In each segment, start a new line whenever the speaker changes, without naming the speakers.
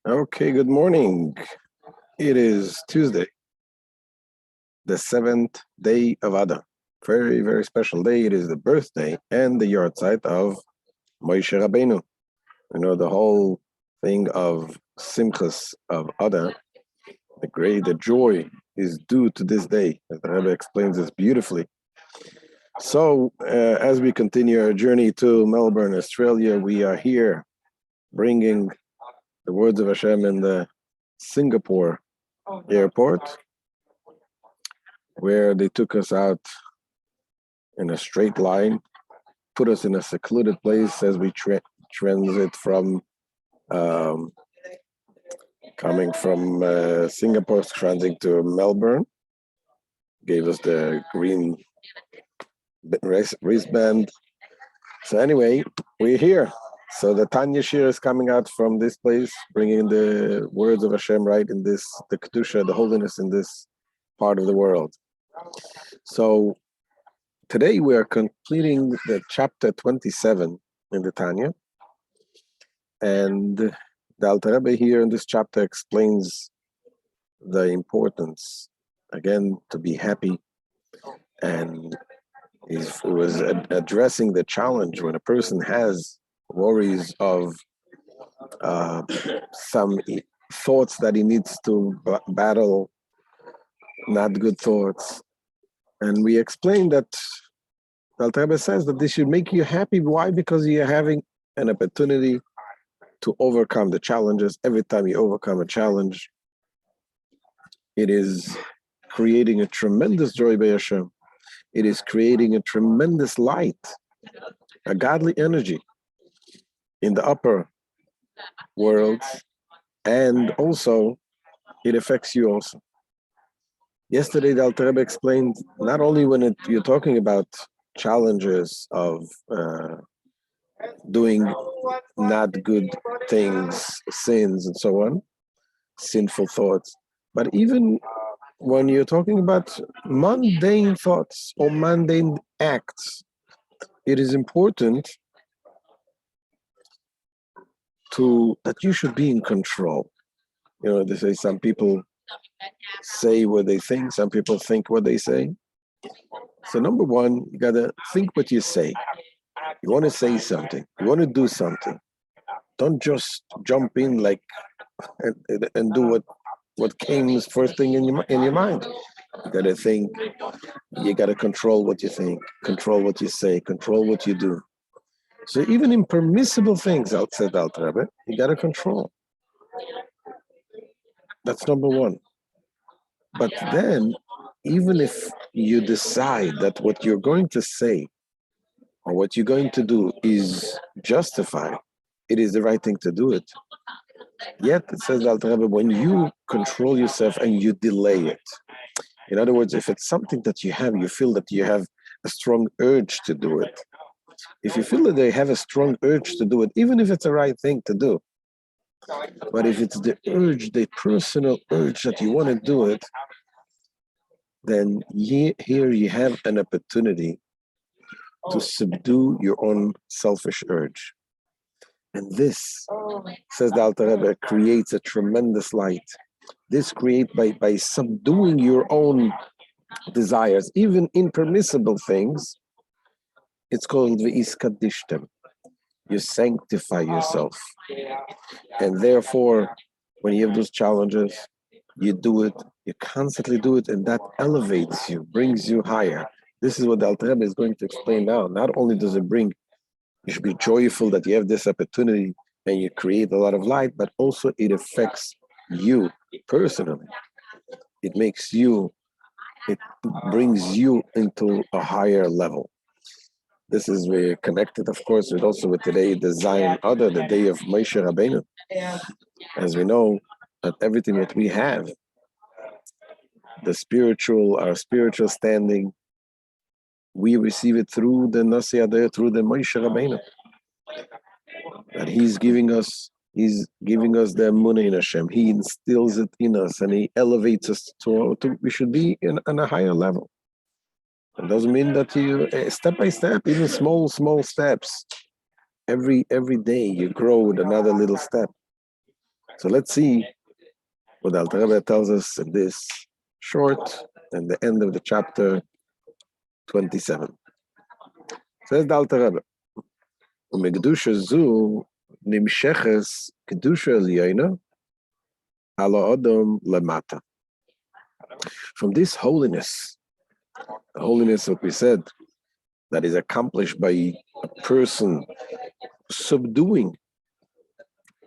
Okay, good morning. It is Tuesday, the 7th day of Adar. Very, very special day. It is the birthday and the yahrzeit of Moshe Rabbeinu. You know, the whole thing of Simchas of Adar, the joy is due to this day, as the Rebbe explains this beautifully. So, as we continue our journey to Melbourne, Australia, we are here bringing the words of Hashem in the Singapore airport, where they took us out in a straight line, put us in a secluded place as we transit from coming from Singapore, transiting to Melbourne. Gave us the green wristband. So anyway, we're here. So the Tanya Shir is coming out from this place, bringing the words of Hashem right in this, the Kedusha, the holiness in this part of the world. So today we are completing the chapter 27 in the Tanya. And the Alter Rebbe here in this chapter explains the importance, again, to be happy. And he was addressing the challenge when a person has worries of some thoughts that he needs to battle, not good thoughts. And we explained that the Alter Rebbe says that this should make you happy. Why? Because you're having an opportunity to overcome the challenges. Every time you overcome a challenge, it is creating a tremendous joy by Hashem. It is creating a tremendous light, a godly energy in the upper worlds, and also it affects you also. Yesterday, the Alter Rebbe explained not only when you're talking about challenges of doing not good things, sins, and so on, sinful thoughts, but even when you're talking about mundane thoughts or mundane acts, it is important that you should be in control. You know, they say some people say what they think, some people think what they say. So number one, you gotta think what you say. You want to say something, you want to do something. Don't just jump in like and do what came first thing in your mind. You gotta think, you gotta control what you think, control what you say, control what you do. So even in permissible things, said Alter Rebbe, you gotta control. That's number one. But then, even if you decide that what you're going to say or what you're going to do is justified, it is the right thing to do it. Yet, it says Alter Rebbe, when you control yourself and you delay it, in other words, if it's something that you feel that you have a strong urge to do it. If you feel that they have a strong urge to do it, even if it's the right thing to do, but if it's the urge, the personal urge that you want to do it, then here you have an opportunity to subdue your own selfish urge. And this, says the Alter Rebbe, creates a tremendous light. This creates by subduing your own desires, even impermissible things. It's called v'iskadishtem. You sanctify yourself. And therefore, when you have those challenges, you do it, you constantly do it, and that elevates you, brings you higher. This is what the Alter Rebbe is going to explain now. Not only does it bring, you should be joyful that you have this opportunity and you create a lot of light, but also it affects you personally. It brings you into a higher level. This is very connected, of course, with today, the Zion Adar, the day of Moshe Rabbeinu. As we know, that everything that we have, our spiritual standing, we receive it through the Nasi Adar, through the Moshe Rabbeinu. And he's giving us the emunah in Hashem. He instills it in us, and he elevates us to we should be on a higher level. It doesn't mean that you, step by step, even small steps, every day you grow with another little step. So let's see what the Alter Rebbe tells us in this short and the end of the chapter 27. Says the Alter Rebbe, "Umegdusha zu nimsheches kedusha eliyona ala adam lemata." From this holiness, the holiness that we said, that is accomplished by a person subduing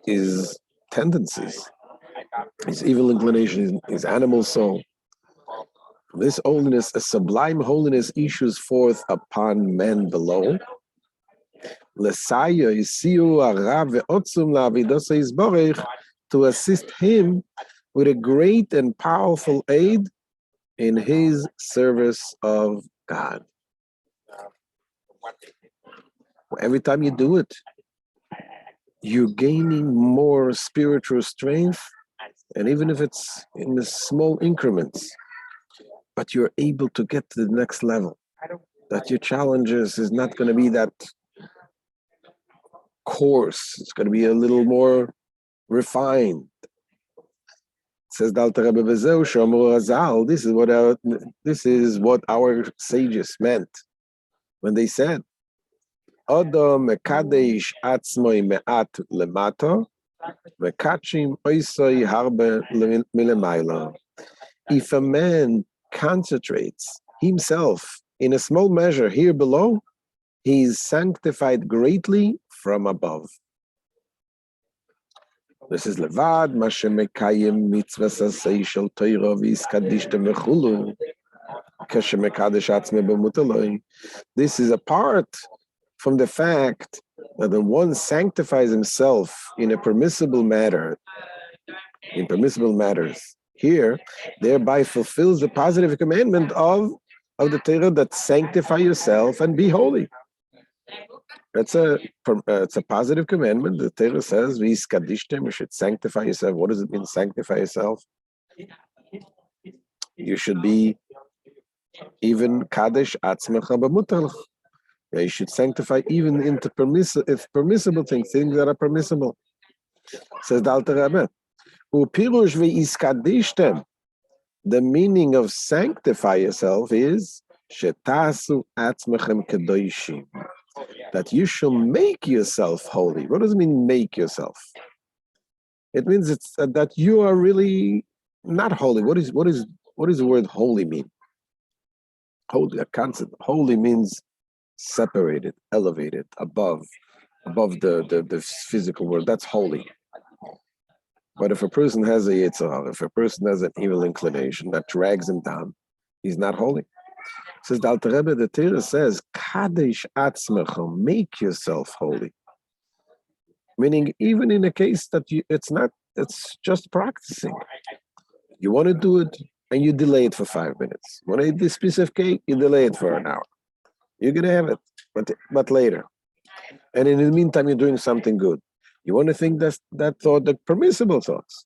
his tendencies, his evil inclination, his animal soul. From this holiness, a sublime holiness issues forth upon men below. Lesaya isiu arav ve'otzum la'avidasa yisborech, to assist him with a great and powerful aid in his service of God. Every time you do it, you're gaining more spiritual strength, and even if it's in the small increments, but you're able to get to the next level. That your challenges is not going to be that coarse. It's going to be a little more refined. Says the Alter Rebbe, this is what our sages meant when they said, "Adam mekadesh atzmoi me'at lemato, mekachim oisoi harbe milemayla." If a man concentrates himself in a small measure here below, he is sanctified greatly from above. This is levad mashe mekayim mitzvahs asay shel Torah v'iskadishtem mechulu kashe mekadesh atzmei b'mutaloi. This is a part from the fact that the one sanctifies himself in a permissible matter, in permissible matters here, thereby fulfills the positive commandment of the Torah that sanctify yourself and be holy. It's a positive commandment. The Torah says, "V'iskadishtem," you should sanctify yourself. What does it mean, sanctify yourself? You should be even kadesh atzmecha b'mutalach. You should sanctify even into permissible things that are permissible. Says the Alter Rebbe, "Upirush v'iskadishtem." The meaning of sanctify yourself is shetasu atzmechem kedoshim, that you shall make yourself holy. What does it mean, make yourself? It means it's that you are really not holy. What does the word holy mean? Holy, a concept. Holy means separated, elevated, above the physical world. That's holy. But if a person has a yetzer hara, if a person has an evil inclination that drags him down, he's not holy. Says the Alter Rebbe, the Torah says, "Kadesh atzmecha," make yourself holy. Meaning, even in a case that it's just practicing. You want to do it, and you delay it for 5 minutes. You want to eat this piece of cake, you delay it for an hour. You're going to have it, but later. And in the meantime, you're doing something good. You want to think that thought, the permissible thoughts.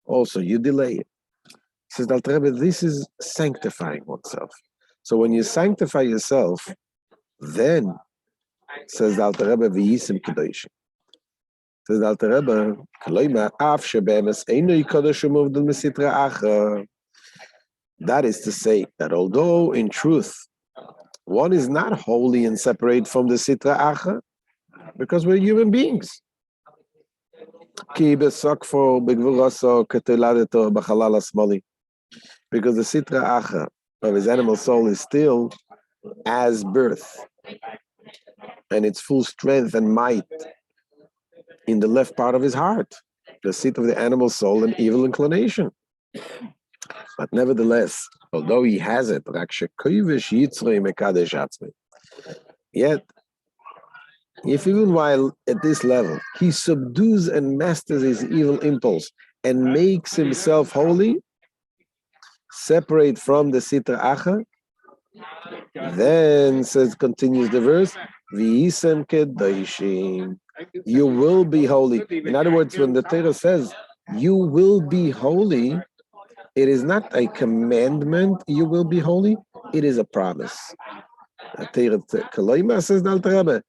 Also, you delay it. Says the Alter Rebbe, this is sanctifying oneself. So when you sanctify yourself, then, says the Alter Rebbe, v'yisim kedoshim. Says the Alter Rebbe, "K'loima af shebe'emes eino yikodesh u'movdel mesitra acha." That is to say that although in truth one is not holy and separate from the sitra acha, because we're human beings. Because the sitra acha of his animal soul is still as birth, and its full strength and might in the left part of his heart, the seat of the animal soul and evil inclination. But nevertheless, although he has it, yet, if even while at this level, he subdues and masters his evil impulse and makes himself holy, separate from the sitra acha, then, continues the verse, "V'yisem kedoshim," you will be holy. In other words, when the Torah says, you will be holy, it is not a commandment, you will be holy, it is a promise. The Torah, says the Alter Rebbe,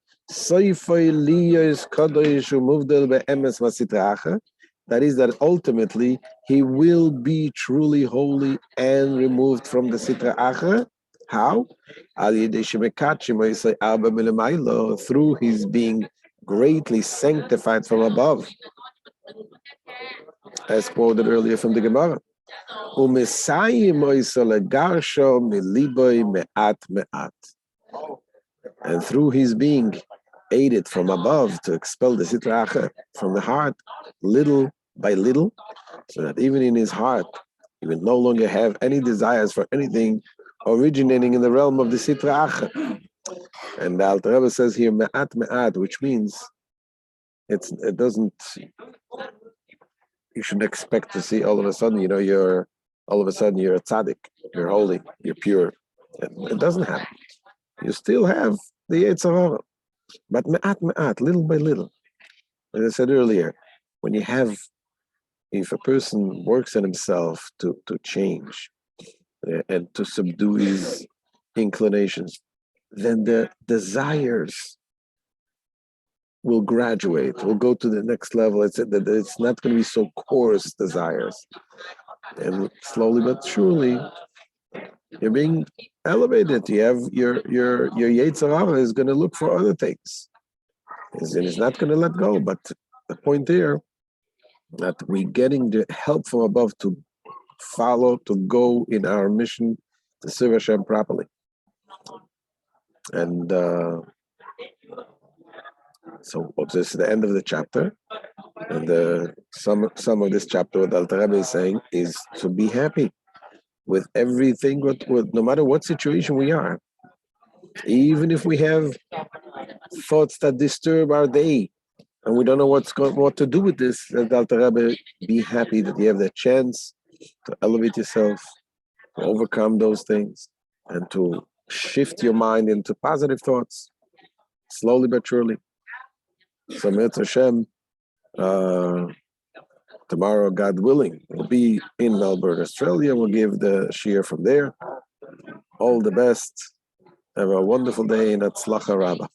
That is that ultimately he will be truly holy and removed from the Sitra Achra. How? Through his being greatly sanctified from above, as quoted earlier from the Gemara. And through his being aided from above to expel the Sitra Achra from the heart, little by little, so that even in his heart, he will no longer have any desires for anything originating in the realm of the Sitra Achra. And the Alter Rebbe says here, me'at me'at, which means it doesn't, you shouldn't expect to see all of a sudden, you're a tzaddik, you're holy, you're pure. It doesn't happen. You still have the Yetzer Hara, but me'at me'at, little by little. As I said earlier, if a person works on himself to change and to subdue his inclinations, then the desires will graduate, will go to the next level. It's not going to be so coarse desires. And slowly but surely, you're being elevated. You have your Yetzer Hara is going to look for other things. It's not going to let go. But the point here, that we're getting the help from above to follow, to go in our mission to serve Hashem properly. And so this is the end of the chapter. And some of this chapter, what Alter Rebbe is saying, is to be happy with everything, with no matter what situation we are. Even if we have thoughts that disturb our day, and we don't know what to do with this, let Alter Rebbe be happy that you have the chance to elevate yourself, to overcome those things, and to shift your mind into positive thoughts, slowly but surely. So, Mitzvah Hashem, tomorrow, God willing, we'll be in Melbourne, Australia. We'll give the shiur from there. All the best. Have a wonderful day in Atzlacha Rabbah.